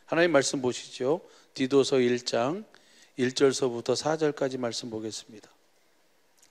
하나님 말씀 보시죠. 디도서 1장 1절서부터 4절까지 말씀 보겠습니다.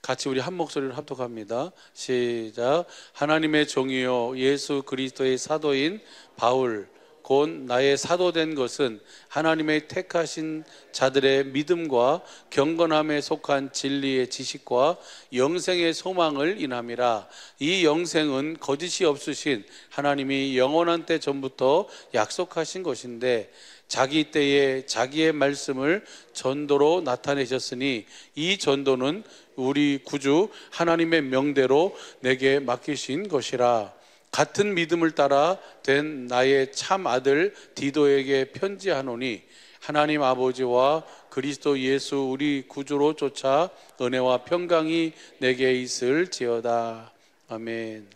같이 우리 한 목소리로 합독합니다. 시작. 하나님의 종이요 예수 그리스도의 사도인 바울 곧 나의 사도된 것은 하나님의 택하신 자들의 믿음과 경건함에 속한 진리의 지식과 영생의 소망을 인함이라. 이 영생은 거짓이 없으신 하나님이 영원한 때 전부터 약속하신 것인데 자기 때에 자기의 말씀을 전도로 나타내셨으니 이 전도는 우리 구주 하나님의 명대로 내게 맡기신 것이라. 같은 믿음을 따라 된 나의 참 아들 디도에게 편지하노니 하나님 아버지와 그리스도 예수 우리 구주로 쫓아 은혜와 평강이 내게 있을지어다. 아멘.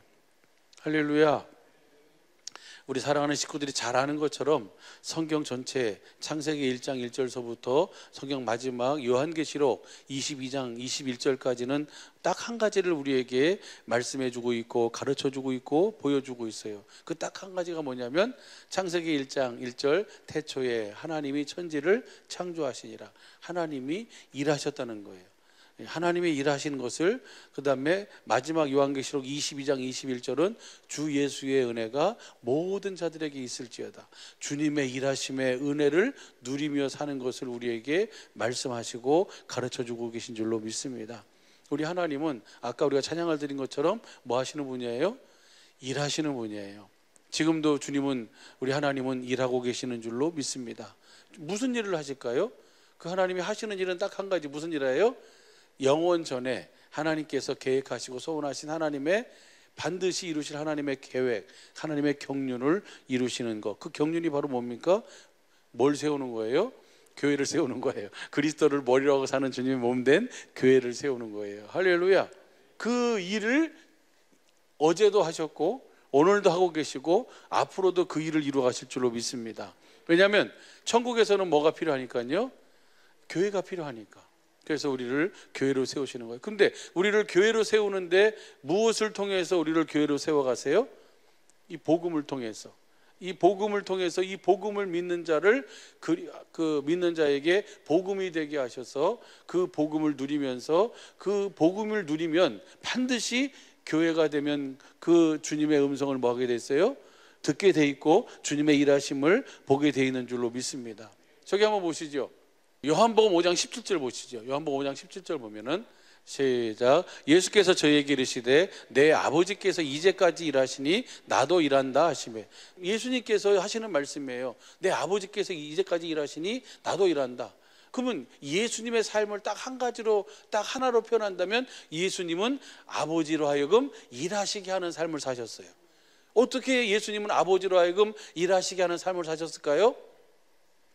할렐루야. 우리 사랑하는 식구들이 잘 아는 것처럼 성경 전체 창세기 1장 1절서부터 성경 마지막 요한계시록 22장 21절까지는 딱 한 가지를 우리에게 말씀해 주고 있고 가르쳐 주고 있고 보여주고 있어요. 그 딱 한 가지가 뭐냐면 창세기 1장 1절 태초에 하나님이 천지를 창조하시니라. 하나님이 일하셨다는 거예요. 하나님이 일하시는 것을, 그 다음에 마지막 요한계시록 22장 21절은 주 예수의 은혜가 모든 자들에게 있을지어다. 주님의 일하심의 은혜를 누리며 사는 것을 우리에게 말씀하시고 가르쳐주고 계신 줄로 믿습니다. 우리 하나님은 아까 우리가 찬양을 드린 것처럼 뭐 하시는 분이에요? 일하시는 분이에요. 지금도 주님은, 우리 하나님은 일하고 계시는 줄로 믿습니다. 무슨 일을 하실까요? 그 하나님이 하시는 일은 딱 한 가지. 무슨 일이에요? 영원 전에 하나님께서 계획하시고 소원하신 하나님의 반드시 이루실 하나님의 계획, 하나님의 경륜을 이루시는 것. 그 경륜이 바로 뭡니까? 뭘 세우는 거예요? 교회를 세우는 거예요. 그리스도를 머리라고 사는 주님의 몸된 교회를 세우는 거예요. 할렐루야. 그 일을 어제도 하셨고 오늘도 하고 계시고 앞으로도 그 일을 이루어 가실 줄로 믿습니다. 왜냐하면 천국에서는 뭐가 필요하니까요? 교회가 필요하니까. 그래서 우리를 교회로 세우시는 거예요. 근데 우리를 교회로 세우는데 무엇을 통해서 우리를 교회로 세워가세요? 이 복음을 통해서. 이 복음을 통해서 이 복음을 믿는 자를 그 믿는 자에게 복음이 되게 하셔서 그 복음을 누리면서, 그 복음을 누리면 반드시 교회가 되면 그 주님의 음성을 뭐 하게 됐어요? 듣게 돼 있고 주님의 일하심을 보게 돼 있는 줄로 믿습니다. 저기 한번 보시죠. 요한복음 5장 17절 보시죠. 요한복음 5장 17절 보면은 시작. 예수께서 저희에게 이르시되 내 아버지께서 이제까지 일하시니 나도 일한다 하시매. 예수님께서 하시는 말씀이에요. 내 아버지께서 이제까지 일하시니 나도 일한다. 그러면 예수님의 삶을 딱 한 가지로, 딱 하나로 표현한다면 예수님은 아버지로 하여금 일하시게 하는 삶을 사셨어요. 어떻게 예수님은 아버지로 하여금 일하시게 하는 삶을 사셨을까요?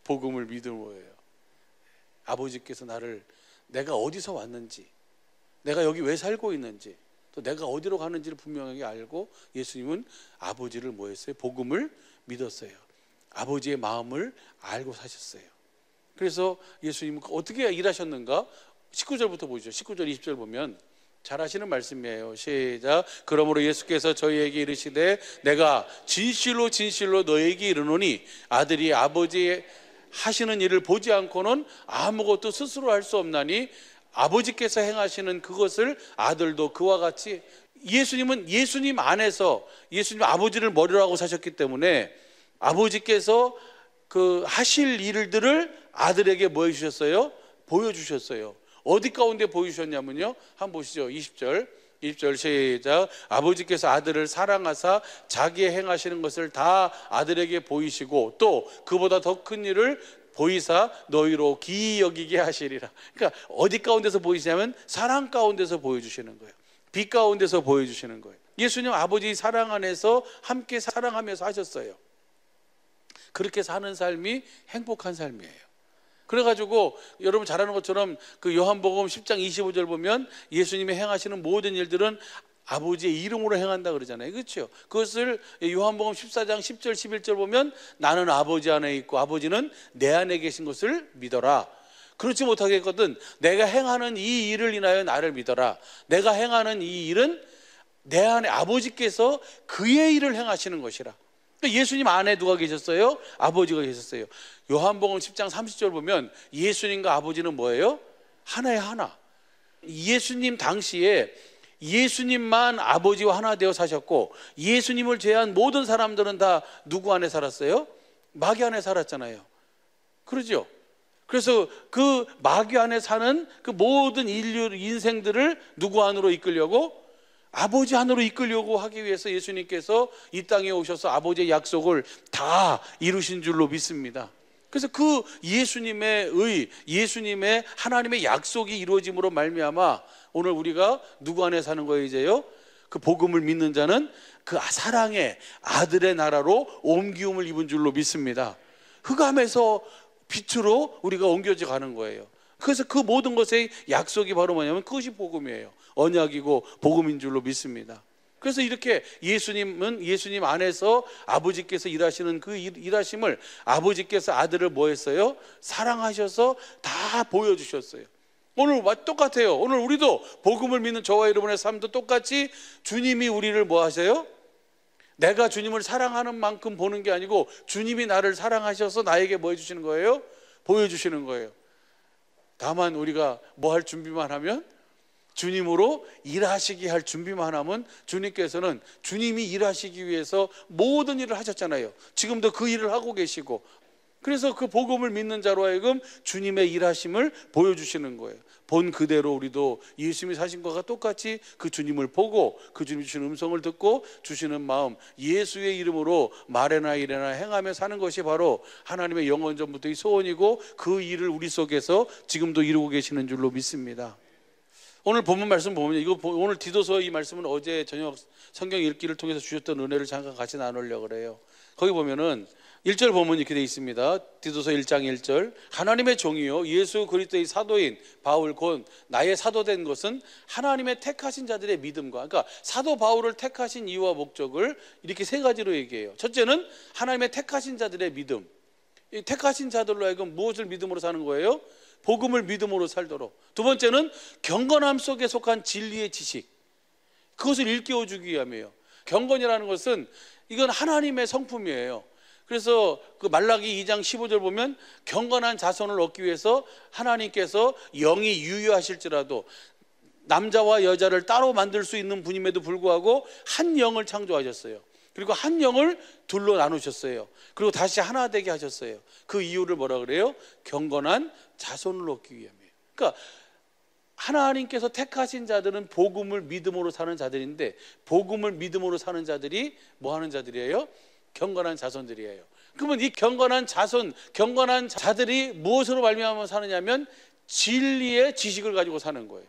복음을 믿음으로예요. 아버지께서 나를, 내가 어디서 왔는지, 내가 여기 왜 살고 있는지, 또 내가 어디로 가는지를 분명하게 알고 예수님은 아버지를 뭐 했어요? 복음을 믿었어요. 아버지의 마음을 알고 사셨어요. 그래서 예수님은 어떻게 일하셨는가? 19절부터 보시죠. 19절 20절 보면 잘 아시는 말씀이에요. 시작. 그러므로 예수께서 저희에게 이르시되 내가 진실로 진실로 너에게 이르노니 아들이 아버지의 하시는 일을 보지 않고는 아무것도 스스로 할 수 없나니 아버지께서 행하시는 그것을 아들도 그와 같이. 예수님은 예수님 안에서, 예수님 아버지를 머리로 하고 사셨기 때문에 아버지께서 그 하실 일들을 아들에게 뭐 해주셨어요? 보여주셨어요. 어디 가운데 보여주셨냐면요, 한번 보시죠. 20절 시작. 아버지께서 아들을 사랑하사 자기의 행하시는 것을 다 아들에게 보이시고 또 그보다 더 큰 일을 보이사 너희로 기이 여기게 하시리라. 그러니까 어디 가운데서 보이시냐면 사랑 가운데서 보여주시는 거예요. 빛 가운데서 보여주시는 거예요. 예수님 아버지 사랑 안에서 함께 사랑하면서 하셨어요. 그렇게 사는 삶이 행복한 삶이에요. 그래가지고 여러분 잘 아는 것처럼 그 요한복음 10장 25절 보면 예수님이 행하시는 모든 일들은 아버지의 이름으로 행한다 그러잖아요. 그렇죠? 그것을 요한복음 14장 10절 11절 보면 나는 아버지 안에 있고 아버지는 내 안에 계신 것을 믿어라. 그렇지 못하겠거든 내가 행하는 이 일을 인하여 나를 믿어라. 내가 행하는 이 일은 내 안에 아버지께서 그의 일을 행하시는 것이라. 예수님 안에 누가 계셨어요? 아버지가 계셨어요. 요한복음 10장 30절 보면 예수님과 아버지는 뭐예요? 하나의 하나. 예수님 당시에 예수님만 아버지와 하나 되어 사셨고, 예수님을 제외한 모든 사람들은 다 누구 안에 살았어요? 마귀 안에 살았잖아요. 그러죠? 그래서 그 마귀 안에 사는 그 모든 인류 인생들을 누구 안으로 이끌려고? 아버지 안으로 이끌려고 하기 위해서 예수님께서 이 땅에 오셔서 아버지의 약속을 다 이루신 줄로 믿습니다. 그래서 그 예수님의 하나님의 약속이 이루어짐으로 말미암아 오늘 우리가 누구 안에 사는 거예요? 이제요? 그 복음을 믿는 자는 그 사랑의 아들의 나라로 옮기움을 입은 줄로 믿습니다. 흑암에서 빛으로 우리가 옮겨져 가는 거예요. 그래서 그 모든 것의 약속이 바로 뭐냐면 그것이 복음이에요. 언약이고 복음인 줄로 믿습니다. 그래서 이렇게 예수님 안에서 아버지께서 일하시는 그 일하심을 아버지께서 아들을 뭐 했어요? 사랑하셔서 다 보여주셨어요. 오늘 똑같아요. 오늘 우리도 복음을 믿는 저와 여러분의 삶도 똑같이 주님이 우리를 뭐 하세요? 내가 주님을 사랑하는 만큼 보는 게 아니고 주님이 나를 사랑하셔서 나에게 뭐 해주시는 거예요? 보여주시는 거예요. 다만 우리가 뭐 할 준비만 하면, 주님으로 일하시게 할 준비만 하면, 주님께서는 주님이 일하시기 위해서 모든 일을 하셨잖아요. 지금도 그 일을 하고 계시고, 그래서 그 복음을 믿는 자로 하여금 주님의 일하심을 보여주시는 거예요. 본 그대로 우리도 예수님이 사신 것과 똑같이 그 주님을 보고 그 주님이 주시는 음성을 듣고 주시는 마음, 예수의 이름으로 말해나 이래나 행하며 사는 것이 바로 하나님의 영원전부터의 소원이고, 그 일을 우리 속에서 지금도 이루고 계시는 줄로 믿습니다. 오늘 본문 말씀 보면, 오늘 디도서 이 말씀은 어제 저녁 성경 읽기를 통해서 주셨던 은혜를 잠깐 같이 나누려고 그래요. 거기 보면은 1절 보면 이렇게 되어 있습니다. 디도서 1장 1절. 하나님의 종이요 예수 그리스도의 사도인 바울 곧 나의 사도된 것은 하나님의 택하신 자들의 믿음과, 그러니까 사도 바울을 택하신 이유와 목적을 이렇게 세 가지로 얘기해요. 첫째는 하나님의 택하신 자들의 믿음. 이 택하신 자들로 하여금 무엇을 믿음으로 사는 거예요? 복음을 믿음으로 살도록. 두 번째는 경건함 속에 속한 진리의 지식, 그것을 일깨워 주기 위함이에요. 경건이라는 것은 이건 하나님의 성품이에요. 그래서 그 말라기 2장 15절 보면 경건한 자손을 얻기 위해서 하나님께서 영이 유효하실지라도 남자와 여자를 따로 만들 수 있는 분임에도 불구하고 한 영을 창조하셨어요. 그리고 한 영을 둘로 나누셨어요. 그리고 다시 하나 되게 하셨어요. 그 이유를 뭐라 그래요? 경건한 자손을 얻기 위함이에요. 그러니까 하나님께서 택하신 자들은 복음을 믿음으로 사는 자들인데, 복음을 믿음으로 사는 자들이 뭐 하는 자들이에요? 경건한 자손들이에요. 그러면 이 경건한 자손, 경건한 자들이 무엇으로 말미암아 사느냐면 진리의 지식을 가지고 사는 거예요.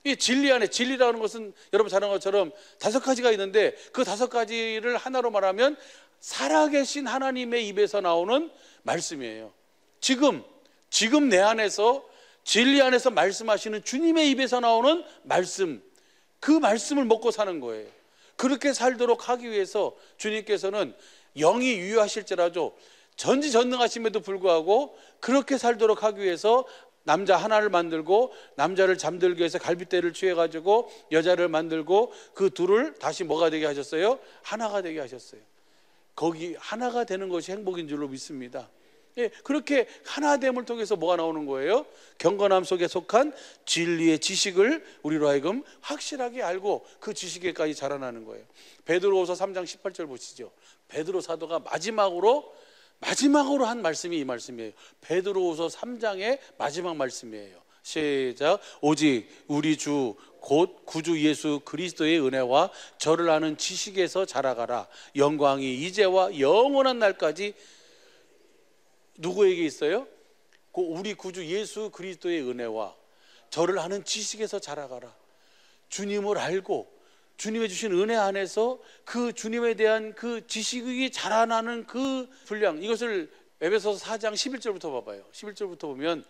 이 진리 안에, 진리라는 것은 여러분 잘 아는 것처럼 5가지가 있는데 그 5가지를 하나로 말하면 살아계신 하나님의 입에서 나오는 말씀이에요. 지금 내 안에서, 진리 안에서 말씀하시는 주님의 입에서 나오는 말씀, 그 말씀을 먹고 사는 거예요. 그렇게 살도록 하기 위해서 주님께서는 영이 유효하실지라도 전지전능하심에도 불구하고 그렇게 살도록 하기 위해서 남자 하나를 만들고, 남자를 잠들기 위해서 갈빗대를 취해가지고 여자를 만들고 그 둘을 다시 뭐가 되게 하셨어요? 하나가 되게 하셨어요. 거기 하나가 되는 것이 행복인 줄로 믿습니다. 예, 그렇게 하나됨을 통해서 뭐가 나오는 거예요? 경건함 속에 속한 진리의 지식을 우리로 하여금 확실하게 알고 그 지식에까지 자라나는 거예요. 베드로후서 3장 18절 보시죠. 베드로 사도가 마지막으로 한 말씀이 이 말씀이에요. 베드로후서 3장의 마지막 말씀이에요. 시작. 오직 우리 주 곧 구주 예수 그리스도의 은혜와 저를 아는 지식에서 자라가라. 영광이 이제와 영원한 날까지 누구에게 있어요? 우리 구주 예수 그리스도의 은혜와 저를 아는 지식에서 자라가라. 주님을 알고 주님의 주신 은혜 안에서 그 주님에 대한 그 지식이 자라나는 그 분량, 이것을 에베소서 4장 11절부터 봐봐요. 11절부터 보면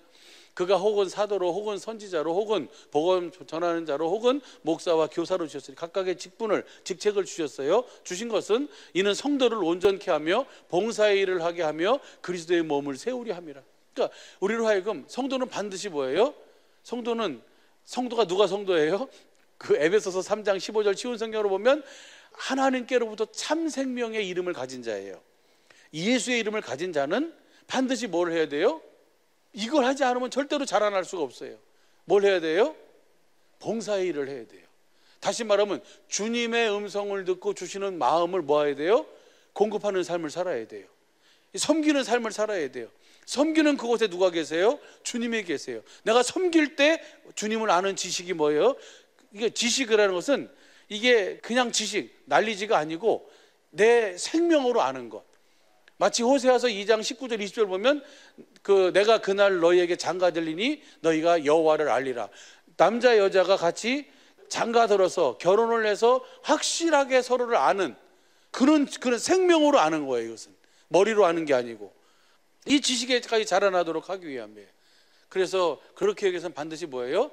그가 혹은 사도로 혹은 선지자로 혹은 복음 전하는 자로 혹은 목사와 교사로 주셨으니 각각의 직책을 주셨어요. 주신 것은 이는 성도를 온전케 하며 봉사의 일을 하게 하며 그리스도의 몸을 세우려 함이라. 그러니까 우리로 하여금 성도는 반드시 뭐예요? 성도가 누가 성도예요? 그 에베소서 3장 15절 쉬운 성경으로 보면 하나님께로부터 참 생명의 이름을 가진 자예요. 예수의 이름을 가진 자는 반드시 뭘 해야 돼요? 이걸 하지 않으면 절대로 자라날 수가 없어요. 뭘 해야 돼요? 봉사의 일을 해야 돼요. 다시 말하면 주님의 음성을 듣고 주시는 마음을 모아야 돼요? 공급하는 삶을 살아야 돼요. 섬기는 삶을 살아야 돼요. 섬기는 그곳에 누가 계세요? 주님이 계세요. 내가 섬길 때 주님을 아는 지식이 뭐예요? 이게 지식이라는 것은 이게 그냥 지식, 난리지가 아니고 내 생명으로 아는 것. 마치 호세아서 2장 19절 20절 보면 내가 그날 너희에게 장가들리니 너희가 여호와를 알리라. 남자 여자가 같이 장가들어서 결혼을 해서 확실하게 서로를 아는 그런 생명으로 아는 거예요. 이것은 머리로 아는 게 아니고 이 지식에까지 자라나도록 하기 위함이에요. 그래서 그렇게 여기서는 반드시 뭐예요?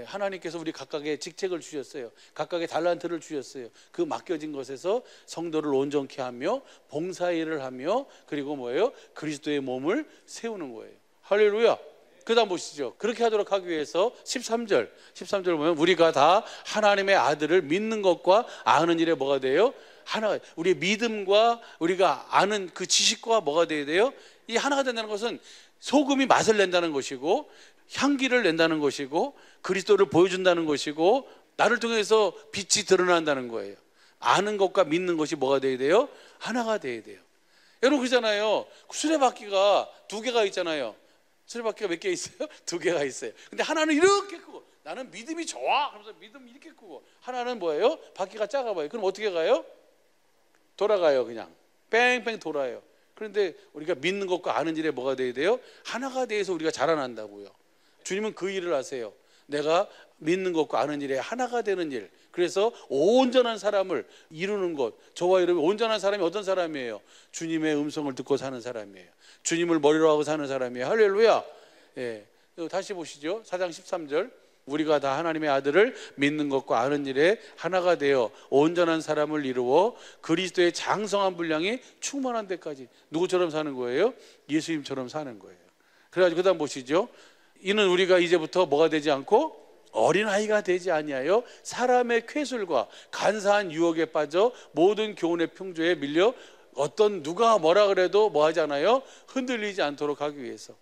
하나님께서 우리 각각의 직책을 주셨어요. 각각의 달란트를 주셨어요. 그 맡겨진 것에서 성도를 온전케 하며 봉사일을 하며 그리고 뭐예요? 그리스도의 몸을 세우는 거예요. 할렐루야. 그 다음 보시죠. 그렇게 하도록 하기 위해서 13절 보면 우리가 다 하나님의 아들을 믿는 것과 아는 일에 뭐가 돼요? 하나, 우리의 믿음과 우리가 아는 그 지식과 뭐가 돼야 돼요? 이 하나가 된다는 것은 소금이 맛을 낸다는 것이고 향기를 낸다는 것이고 그리스도를 보여준다는 것이고 나를 통해서 빛이 드러난다는 거예요. 아는 것과 믿는 것이 뭐가 돼야 돼요? 하나가 돼야 돼요. 여러분 그러잖아요. 수레바퀴가 두 개가 있잖아요. 수레바퀴가 몇 개 있어요? 두 개가 있어요. 근데 하나는 이렇게 크고 나는 믿음이 좋아 하면서 믿음이 이렇게 크고 하나는 뭐예요? 바퀴가 작아 봐요. 그럼 어떻게 가요? 돌아가요. 그냥 뺑뺑 돌아요. 그런데 우리가 믿는 것과 아는 일에 뭐가 돼야 돼요? 하나가 돼서 우리가 자라난다고요. 주님은 그 일을 하세요. 내가 믿는 것과 아는 일에 하나가 되는 일. 그래서 온전한 사람을 이루는 것. 저와 여러분 온전한 사람이 어떤 사람이에요? 주님의 음성을 듣고 사는 사람이에요. 주님을 머리로 하고 사는 사람이에요. 할렐루야. 예. 다시 보시죠. 4장 13절. 우리가 다 하나님의 아들을 믿는 것과 아는 일에 하나가 되어 온전한 사람을 이루어 그리스도의 장성한 분량이 충만한 데까지. 누구처럼 사는 거예요? 예수님처럼 사는 거예요. 그래가지고 그 다음 보시죠. 이는 우리가 이제부터 뭐가 되지 않고 어린아이가 되지 아니하여 사람의 쾌술과 간사한 유혹에 빠져 모든 교훈의 풍조에 밀려 어떤 누가 뭐라 그래도 뭐 하지 않아요? 흔들리지 않도록 하기 위해서.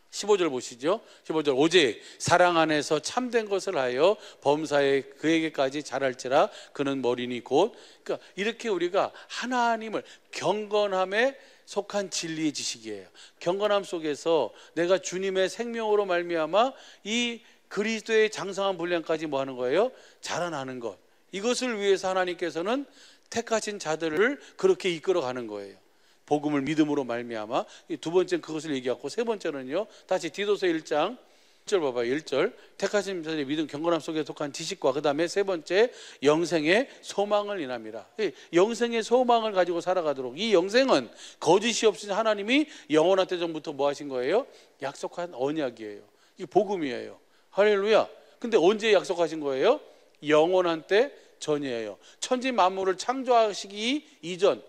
15절 보시죠. 15절 오직 사랑 안에서 참된 것을 하여 범사에 그에게까지 자랄지라 그는 머리니 곧. 그러니까 이렇게 우리가 하나님을 경건함에 속한 진리의 지식이에요. 경건함 속에서 내가 주님의 생명으로 말미암아 이 그리스도의 장성한 분량까지 뭐 하는 거예요? 자라나는 것. 이것을 위해서 하나님께서는 택하신 자들을 그렇게 이끌어가는 거예요. 복음을 믿음으로 말미암아. 두 번째는 그것을 얘기하고 세 번째는요. 다시 디도서 1장 1절 봐봐요. 1절 택하신 자들의 믿음 경건함 속에 속한 지식과 그 다음에 세 번째 영생의 소망을 인함이라. 영생의 소망을 가지고 살아가도록. 이 영생은 거짓이 없으신 하나님이 영원한 때전부터 뭐 하신 거예요? 약속한 언약이에요. 이 복음이에요. 할렐루야. 근데 언제 약속하신 거예요? 영원한 때 전이에요. 천지 만물을 창조하시기 이전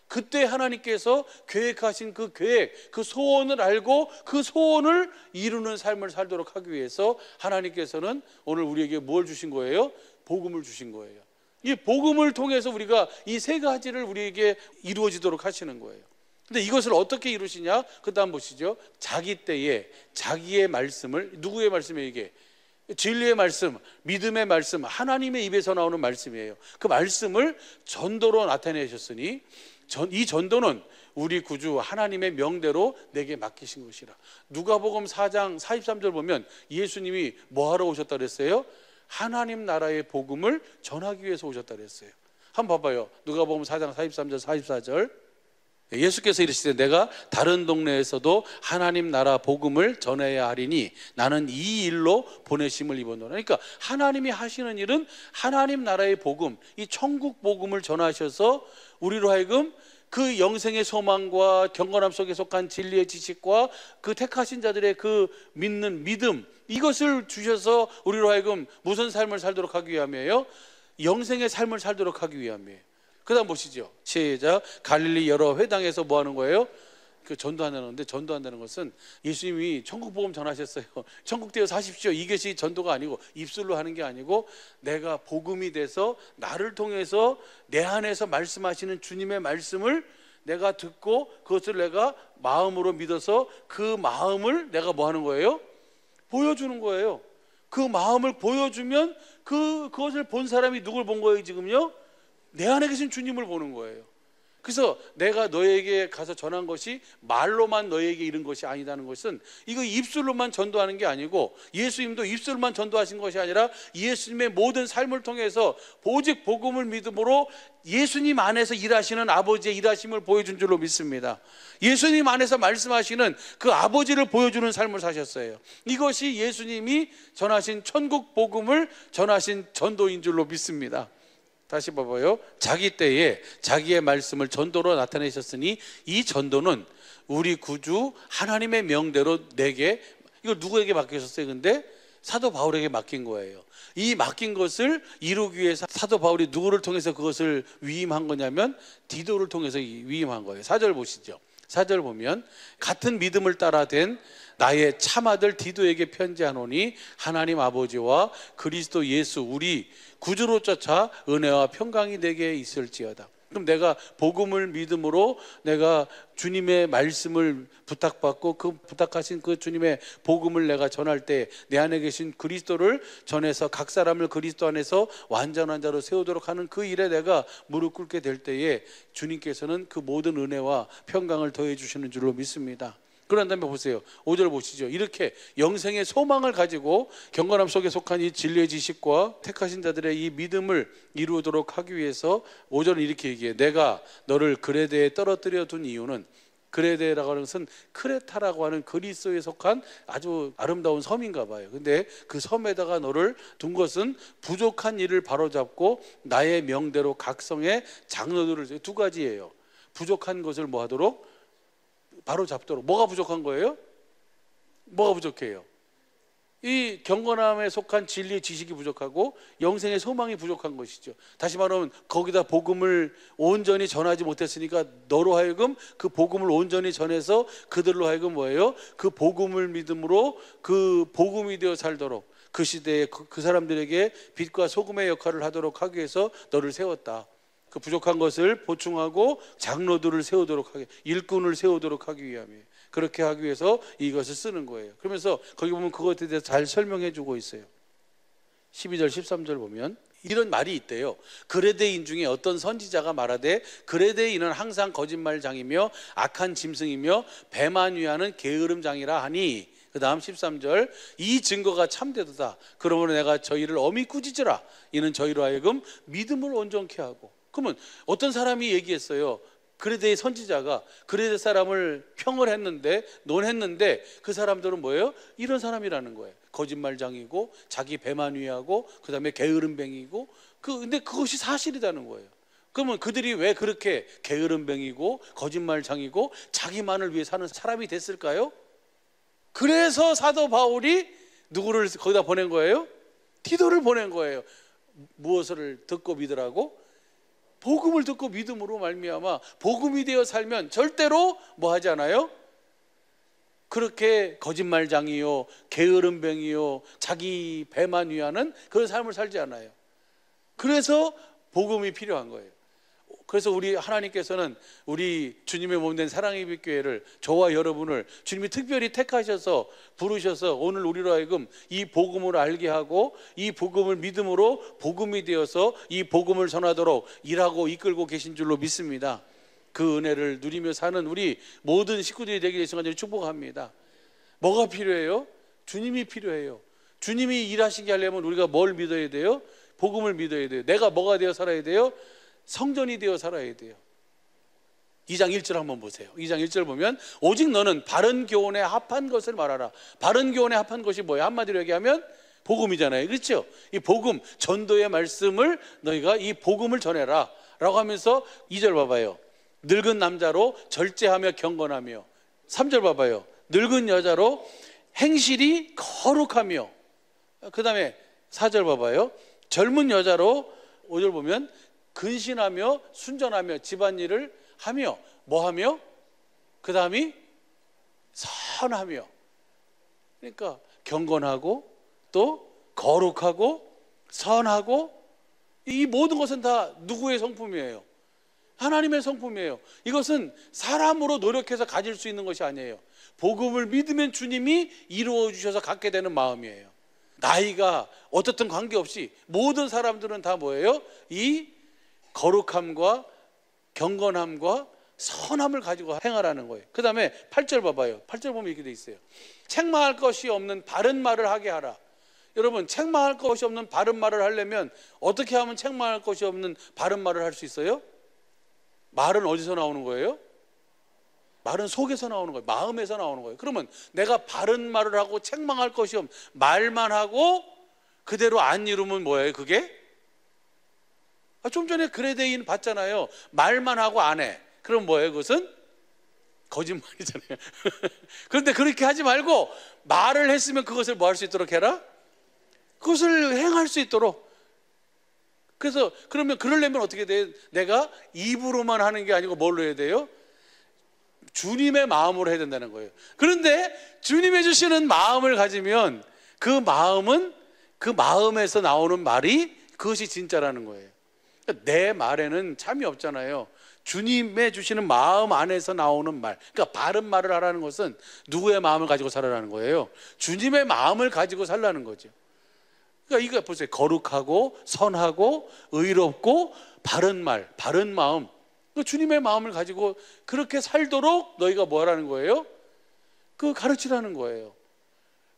그때 하나님께서 계획하신 그 계획, 그 소원을 알고 그 소원을 이루는 삶을 살도록 하기 위해서 하나님께서는 오늘 우리에게 뭘 주신 거예요? 복음을 주신 거예요. 이 복음을 통해서 우리가 이 세 가지를 우리에게 이루어지도록 하시는 거예요. 근데 이것을 어떻게 이루시냐? 그 다음 보시죠. 자기 때에 자기의 말씀을, 누구의 말씀이에요 이게? 진리의 말씀, 믿음의 말씀, 하나님의 입에서 나오는 말씀이에요. 그 말씀을 전도로 나타내셨으니 이 전도는 우리 구주 하나님의 명대로 내게 맡기신 것이라. 누가복음 4장 43절 보면 예수님이 뭐하러 오셨다 그랬어요? 하나님 나라의 복음을 전하기 위해서 오셨다 그랬어요. 한번 봐봐요. 누가복음 4장 43절 44절. 예수께서 이르시되 내가 다른 동네에서도 하나님 나라 복음을 전해야 하리니 나는 이 일로 보내심을 입었노라. 그러니까 하나님이 하시는 일은 하나님 나라의 복음, 이 천국 복음을 전하셔서 우리로 하여금 그 영생의 소망과 경건함 속에 속한 진리의 지식과 그 택하신 자들의 그 믿는 믿음, 이것을 주셔서 우리로 하여금 무슨 삶을 살도록 하기 위함이에요? 영생의 삶을 살도록 하기 위함이에요. 그 다음 보시죠. 시작. 갈릴리 여러 회당에서 뭐 하는 거예요? 그 전도한다는데, 전도한다는 것은 예수님이 천국 복음 전하셨어요. 천국 되어 사십시오, 이것이 전도가 아니고, 입술로 하는 게 아니고, 내가 복음이 돼서 나를 통해서 내 안에서 말씀하시는 주님의 말씀을 내가 듣고 그것을 내가 마음으로 믿어서 그 마음을 내가 뭐 하는 거예요? 보여주는 거예요. 그 마음을 보여주면 그것을 본 사람이 누굴 본 거예요? 지금요? 내 안에 계신 주님을 보는 거예요. 그래서 내가 너에게 가서 전한 것이 말로만 너에게 이른 것이 아니다는 것은, 이거 입술로만 전도하는 게 아니고, 예수님도 입술로만 전도하신 것이 아니라 예수님의 모든 삶을 통해서 오직 복음을 믿음으로 예수님 안에서 일하시는 아버지의 일하심을 보여준 줄로 믿습니다. 예수님 안에서 말씀하시는 그 아버지를 보여주는 삶을 사셨어요. 이것이 예수님이 전하신 천국 복음을 전하신 전도인 줄로 믿습니다. 다시 봐봐요. 자기 때에 자기의 말씀을 전도로 나타내셨으니, 이 전도는 우리 구주 하나님의 명대로 내게, 이걸 누구에게 맡기셨어요? 근데 사도 바울에게 맡긴 거예요. 이 맡긴 것을 이루기 위해서 사도 바울이 누구를 통해서 그것을 위임한 거냐면, 디도를 통해서 위임한 거예요. 4절 보시죠. 4절 보면, 같은 믿음을 따라 된 나의 참아들 디도에게 편지하노니 하나님 아버지와 그리스도 예수 우리 구주로 쫓아 은혜와 평강이 내게 있을지어다. 그럼 내가 복음을 믿음으로 내가 주님의 말씀을 부탁받고 그 부탁하신 그 주님의 복음을 내가 전할 때 내 안에 계신 그리스도를 전해서 각 사람을 그리스도 안에서 완전한 자로 세우도록 하는 그 일에 내가 무릎 꿇게 될 때에 주님께서는 그 모든 은혜와 평강을 더해 주시는 줄로 믿습니다. 그런 다음에 보세요. 5절 보시죠. 이렇게 영생의 소망을 가지고 경건함 속에 속한 이 진리의 지식과 택하신 자들의 이 믿음을 이루도록 하기 위해서 5절은 이렇게 얘기해요. 내가 너를 그레데에 떨어뜨려 둔 이유는, 그레데라고 하는 것은 크레타라고 하는 그리스도에 속한 아주 아름다운 섬인가 봐요. 근데 그 섬에다가 너를 둔 것은 부족한 일을 바로잡고 나의 명대로 각성의 장로들을, 두 가지예요. 부족한 것을 뭐 하도록? 바로 잡도록. 뭐가 부족한 거예요? 뭐가 부족해요? 이 경건함에 속한 진리의 지식이 부족하고 영생의 소망이 부족한 것이죠. 다시 말하면 거기다 복음을 온전히 전하지 못했으니까 너로 하여금 그 복음을 온전히 전해서 그들로 하여금 뭐예요? 그 복음을 믿음으로 그 복음이 되어 살도록, 그 시대에 그 사람들에게 빛과 소금의 역할을 하도록 하기 위해서 너를 세웠다. 그 부족한 것을 보충하고 장로들을 세우도록 하게, 일꾼을 세우도록 하기 위함이에요. 그렇게 하기 위해서 이것을 쓰는 거예요. 그러면서 거기 보면 그것에 대해서 잘 설명해 주고 있어요. 12절 13절 보면 이런 말이 있대요. 그레데인 중에 어떤 선지자가 말하되 그레데인은 항상 거짓말장이며 악한 짐승이며 배만 위하는 게으름장이라 하니, 그 다음 13절, 이 증거가 참되도다. 그러므로 내가 저희를 엄히 꾸짖으라. 이는 저희로 하여금 믿음을 온전케 하고. 그러면 어떤 사람이 얘기했어요. 그레데의 선지자가 그레데 사람을 평을 했는데, 논했는데 그 사람들은 뭐예요? 이런 사람이라는 거예요. 거짓말장이고 자기 배만 위하고 그 다음에 게으름뱅이고, 근데 그것이 사실이라는 거예요. 그러면 그들이 왜 그렇게 게으름뱅이고 거짓말장이고 자기만을 위해 사는 사람이 됐을까요? 그래서 사도 바울이 누구를 거기다 보낸 거예요? 디도를 보낸 거예요. 무엇을 듣고 믿으라고? 복음을 듣고 믿음으로 말미암아 복음이 되어 살면 절대로 뭐 하지 않아요? 그렇게 거짓말장이요, 게으름뱅이요, 자기 배만 위하는 그런 삶을 살지 않아요. 그래서 복음이 필요한 거예요. 그래서 우리 하나님께서는 우리 주님의 몸된 사랑의 빛교회를, 저와 여러분을 주님이 특별히 택하셔서 부르셔서 오늘 우리로 하여금 이 복음을 알게 하고 이 복음을 믿음으로 복음이 되어서 이 복음을 전하도록 일하고 이끌고 계신 줄로 믿습니다. 그 은혜를 누리며 사는 우리 모든 식구들이 되기를 간절히 축복합니다. 뭐가 필요해요? 주님이 필요해요. 주님이 일하시게 하려면 우리가 뭘 믿어야 돼요? 복음을 믿어야 돼요. 내가 뭐가 되어 살아야 돼요? 성전이 되어 살아야 돼요. 2장 1절 한번 보세요. 2장 1절 보면 오직 너는 바른 교훈에 합한 것을 말하라. 바른 교훈에 합한 것이 뭐예요? 한마디로 얘기하면 복음이잖아요. 그렇죠? 이 복음, 전도의 말씀을 너희가 이 복음을 전해라 라고 하면서 2절 봐봐요. 늙은 남자로 절제하며 경건하며. 3절 봐봐요. 늙은 여자로 행실이 거룩하며. 그 다음에 4절 봐봐요. 젊은 여자로 5절 보면 근신하며 순전하며 집안일을 하며 뭐 하며? 그 다음이 선하며, 그러니까 경건하고 또 거룩하고 선하고, 이 모든 것은 다 누구의 성품이에요? 하나님의 성품이에요. 이것은 사람으로 노력해서 가질 수 있는 것이 아니에요. 복음을 믿으면 주님이 이루어 주셔서 갖게 되는 마음이에요. 나이가 어떻든 관계없이 모든 사람들은 다 뭐예요? 이 거룩함과 경건함과 선함을 가지고 행하라는 거예요. 그 다음에 8절 봐봐요. 8절 보면 이렇게 돼 있어요. 책망할 것이 없는 바른 말을 하게 하라. 여러분, 책망할 것이 없는 바른 말을 하려면 어떻게 하면 책망할 것이 없는 바른 말을 할 수 있어요? 말은 어디서 나오는 거예요? 말은 속에서 나오는 거예요. 마음에서 나오는 거예요. 그러면 내가 바른 말을 하고 책망할 것이 없는 말만 하고 그대로 안 이루면 뭐예요? 그게? 좀 전에 그레데인 봤잖아요. 말만 하고 안 해. 그럼 뭐예요? 그것은? 거짓말이잖아요. 그런데 그렇게 하지 말고 말을 했으면 그것을 뭐 할 수 있도록 해라? 그것을 행할 수 있도록. 그래서 그러면 그러려면 어떻게 돼요? 내가 입으로만 하는 게 아니고 뭘로 해야 돼요? 주님의 마음으로 해야 된다는 거예요. 그런데 주님의 주시는 마음을 가지면 그 마음은 그 마음에서 나오는 말이 그것이 진짜라는 거예요. 내 말에는 참이 없잖아요. 주님의 주시는 마음 안에서 나오는 말, 그러니까 바른 말을 하라는 것은 누구의 마음을 가지고 살아라는 거예요? 주님의 마음을 가지고 살라는 거죠. 그러니까 이거 보세요. 거룩하고 선하고 의롭고 바른 말, 바른 마음, 주님의 마음을 가지고 그렇게 살도록 너희가 뭐라는 거예요? 그 가르치라는 거예요.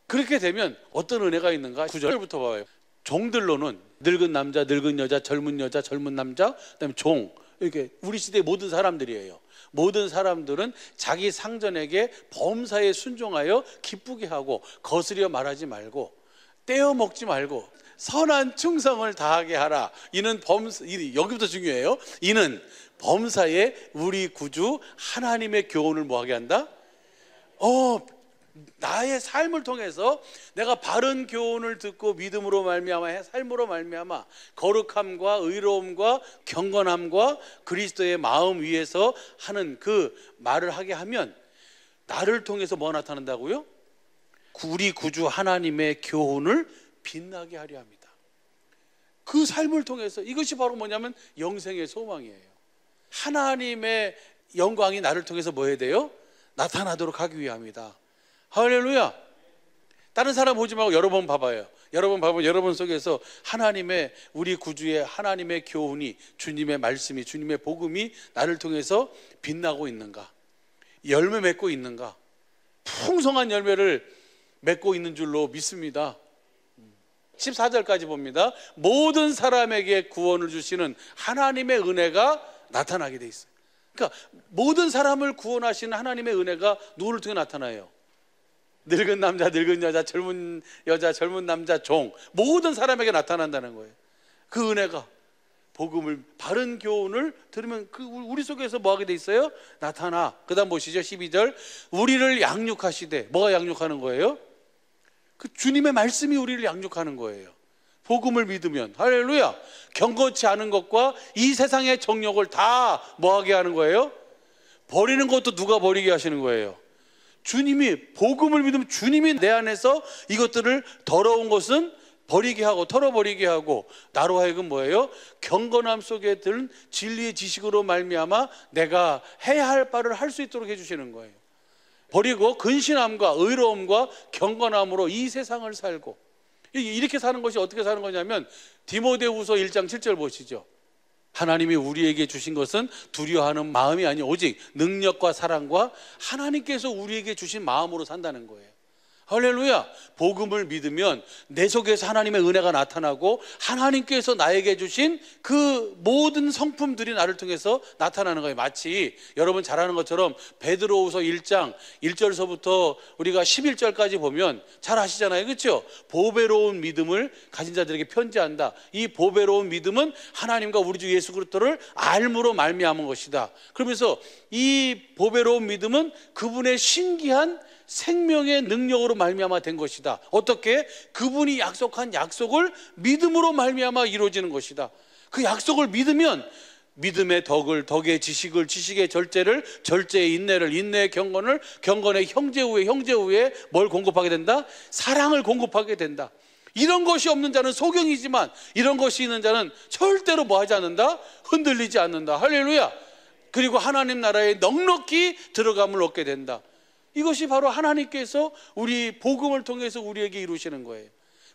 그렇게 되면 어떤 은혜가 있는가? 9절부터 봐요. 종들로는 늙은 남자, 늙은 여자, 젊은 남자, 그다음에 종, 이렇게 우리 시대의 모든 사람들이에요. 모든 사람들은 자기 상전에게 범사에 순종하여 기쁘게 하고 거스려 말하지 말고 떼어 먹지 말고 선한 충성을 다하게 하라. 이는 여기부터 중요해요. 이는 범사에 우리 구주 하나님의 교훈을 뭐하게 한다? 나의 삶을 통해서 내가 바른 교훈을 듣고 믿음으로 말미암아 삶으로 말미암아 거룩함과 의로움과 경건함과 그리스도의 마음 위에서 하는 그 말을 하게 하면 나를 통해서 뭐 나타난다고요? 우리 구주 하나님의 교훈을 빛나게 하려 합니다. 그 삶을 통해서 이것이 바로 뭐냐면 영생의 소망이에요. 하나님의 영광이 나를 통해서 뭐 해야 돼요? 나타나도록 하기 위함이다. 할렐루야. 다른 사람 보지 말고 여러 번 봐봐요. 여러 번 봐보면 여러분 속에서 하나님의 우리 구주의 하나님의 교훈이, 주님의 말씀이, 주님의 복음이 나를 통해서 빛나고 있는가, 열매 맺고 있는가, 풍성한 열매를 맺고 있는 줄로 믿습니다. 14절까지 봅니다. 모든 사람에게 구원을 주시는 하나님의 은혜가 나타나게 돼 있어요. 그러니까 모든 사람을 구원하시는 하나님의 은혜가 누구를 통해 나타나요? 늙은 남자, 늙은 여자, 젊은 여자, 젊은 남자, 종, 모든 사람에게 나타난다는 거예요. 그 은혜가 복음을, 바른 교훈을 들으면 우리 속에서 뭐 하게 돼 있어요? 나타나. 그 다음 보시죠. 12절. 우리를 양육하시되. 뭐가 양육하는 거예요? 그 주님의 말씀이 우리를 양육하는 거예요. 복음을 믿으면. 할렐루야. 경건치 않은 것과 이 세상의 정욕을 다 뭐하게 하는 거예요? 버리는 것도 누가 버리게 하시는 거예요? 주님이. 복음을 믿으면 주님이 내 안에서 이것들을 더러운 것은 버리게 하고 털어버리게 하고 나로 하여금 뭐예요? 경건함 속에 든 진리의 지식으로 말미암아 내가 해야 할 바를 할 수 있도록 해주시는 거예요. 버리고 근신함과 의로움과 경건함으로 이 세상을 살고, 이렇게 사는 것이 어떻게 사는 거냐면 디모데후서 1장 7절 보시죠. 하나님이 우리에게 주신 것은 두려워하는 마음이 아니요 오직 능력과 사랑과 하나님께서 우리에게 주신 마음으로 산다는 거예요. 할렐루야. 복음을 믿으면 내 속에서 하나님의 은혜가 나타나고 하나님께서 나에게 주신 그 모든 성품들이 나를 통해서 나타나는 거예요. 마치 여러분 잘 아는 것처럼 베드로후서 1장 1절서부터 우리가 11절까지 보면 잘 아시잖아요. 그렇죠? 보배로운 믿음을 가진 자들에게 편지한다. 이 보배로운 믿음은 하나님과 우리 주 예수 그리스도를 알므로 말미암은 것이다. 그러면서 이 보배로운 믿음은 그분의 신기한 생명의 능력으로 말미암아 된 것이다. 어떻게? 그분이 약속한 약속을 믿음으로 말미암아 이루어지는 것이다. 그 약속을 믿으면 믿음의 덕을, 덕의 지식을, 지식의 절제를, 절제의 인내를, 인내의 경건을, 경건의 형제 후에 뭘 공급하게 된다? 사랑을 공급하게 된다. 이런 것이 없는 자는 소경이지만 이런 것이 있는 자는 절대로 뭐 하지 않는다? 흔들리지 않는다. 할렐루야. 그리고 하나님 나라에 넉넉히 들어감을 얻게 된다. 이것이 바로 하나님께서 우리 복음을 통해서 우리에게 이루시는 거예요.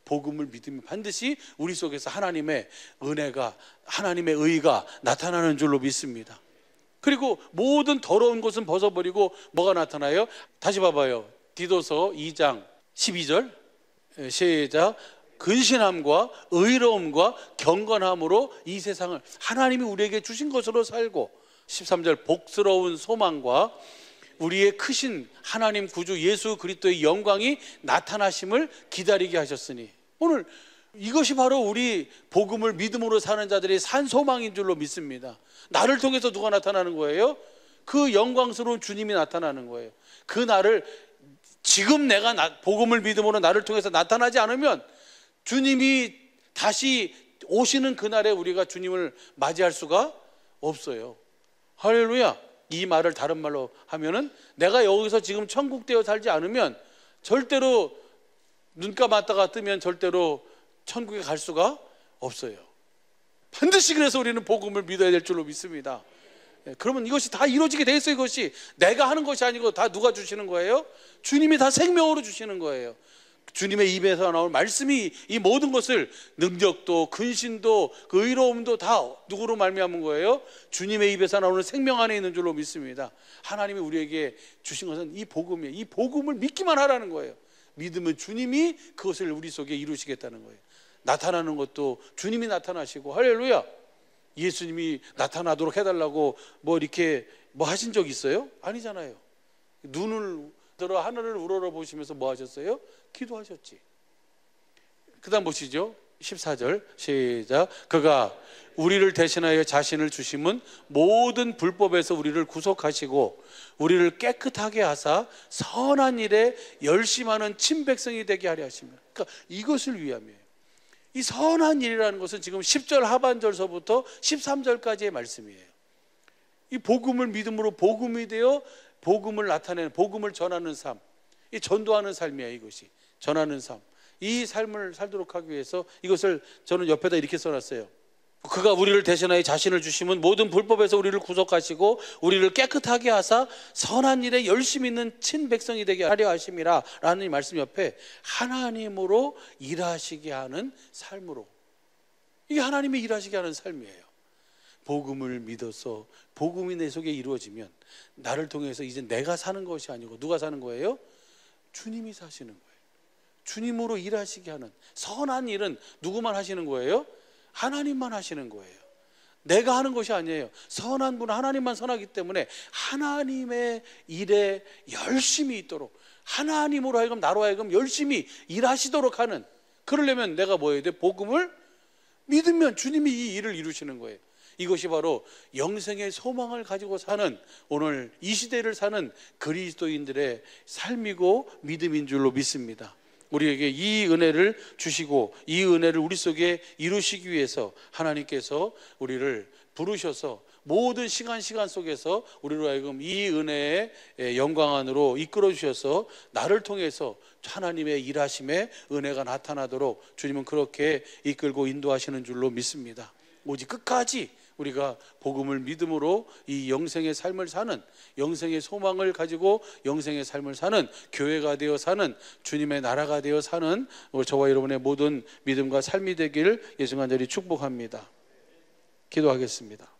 복음을 믿으면 반드시 우리 속에서 하나님의 은혜가, 하나님의 의가 나타나는 줄로 믿습니다. 그리고 모든 더러운 것은 벗어버리고 뭐가 나타나요? 다시 봐봐요. 디도서 2장 12절 시작. 근신함과 의로움과 경건함으로 이 세상을 하나님이 우리에게 주신 것으로 살고, 13절 복스러운 소망과 우리의 크신 하나님 구주 예수 그리스도의 영광이 나타나심을 기다리게 하셨으니, 오늘 이것이 바로 우리 복음을 믿음으로 사는 자들의 산 소망인 줄로 믿습니다. 나를 통해서 누가 나타나는 거예요? 그 영광스러운 주님이 나타나는 거예요. 그 나를 지금 내가 복음을 믿음으로 나를 통해서 나타나지 않으면 주님이 다시 오시는 그날에 우리가 주님을 맞이할 수가 없어요. 할렐루야. 이 말을 다른 말로 하면은 내가 여기서 지금 천국 되어 살지 않으면 절대로 눈 감았다가 뜨면 절대로 천국에 갈 수가 없어요. 반드시 그래서 우리는 복음을 믿어야 될 줄로 믿습니다. 그러면 이것이 다 이루어지게 돼 있어요. 이것이 내가 하는 것이 아니고 다 누가 주시는 거예요? 주님이 다 생명으로 주시는 거예요. 주님의 입에서 나올 말씀이 이 모든 것을, 능력도 근신도 그 의로움도 다 누구로 말미암은 거예요? 주님의 입에서 나오는 생명 안에 있는 줄로 믿습니다. 하나님이 우리에게 주신 것은 이 복음이에요. 이 복음을 믿기만 하라는 거예요. 믿으면 주님이 그것을 우리 속에 이루시겠다는 거예요. 나타나는 것도 주님이 나타나시고, 할렐루야. 예수님이 나타나도록 해달라고 뭐 이렇게 뭐 하신 적 있어요? 아니잖아요. 눈을 들어 하늘을 우러러 보시면서 뭐 하셨어요? 기도하셨지. 그 다음 보시죠. 14절 시작. 그가 우리를 대신하여 자신을 주심은 모든 불법에서 우리를 구속하시고 우리를 깨끗하게 하사 선한 일에 열심하는 친백성이 되게 하려 하십니다. 그러니까 이것을 위함이에요. 이 선한 일이라는 것은 지금 10절 하반절서부터 13절까지의 말씀이에요. 이 복음을 믿음으로 복음이 되어 복음을 나타내는, 복음을 전하는 삶, 이 전도하는 삶이에요. 이것이 전하는 삶, 이 삶을 살도록 하기 위해서 이것을 저는 옆에다 이렇게 써놨어요. 그가 우리를 대신하여 자신을 주시면 모든 불법에서 우리를 구속하시고 우리를 깨끗하게 하사 선한 일에 열심히 있는 친백성이 되게 하려 하심이라 라는 이 말씀 옆에 하나님으로 일하시게 하는 삶으로, 이게 하나님이 일하시게 하는 삶이에요. 복음을 믿어서 복음이 내 속에 이루어지면 나를 통해서 이제 내가 사는 것이 아니고 누가 사는 거예요? 주님이 사시는 거예요. 주님으로 일하시게 하는 선한 일은 누구만 하시는 거예요? 하나님만 하시는 거예요. 내가 하는 것이 아니에요. 선한 분은 하나님만 선하기 때문에 하나님의 일에 열심히 있도록, 하나님으로 하여금 나로 하여금 열심히 일하시도록 하는, 그러려면 내가 뭐 해야 돼? 복음을 믿으면 주님이 이 일을 이루시는 거예요. 이것이 바로 영생의 소망을 가지고 사는, 오늘 이 시대를 사는 그리스도인들의 삶이고 믿음인 줄로 믿습니다. 우리에게 이 은혜를 주시고 이 은혜를 우리 속에 이루시기 위해서 하나님께서 우리를 부르셔서 모든 시간 속에서 우리로 하여금 이 은혜의 영광 안으로 이끌어 주셔서 나를 통해서 하나님의 일하심의 은혜가 나타나도록 주님은 그렇게 이끌고 인도하시는 줄로 믿습니다. 오직 끝까지 우리가 복음을 믿음으로 이 영생의 삶을 사는, 영생의 소망을 가지고 영생의 삶을 사는 교회가 되어 사는, 주님의 나라가 되어 사는 저와 여러분의 모든 믿음과 삶이 되기를 예수 간절히 축복합니다. 기도하겠습니다.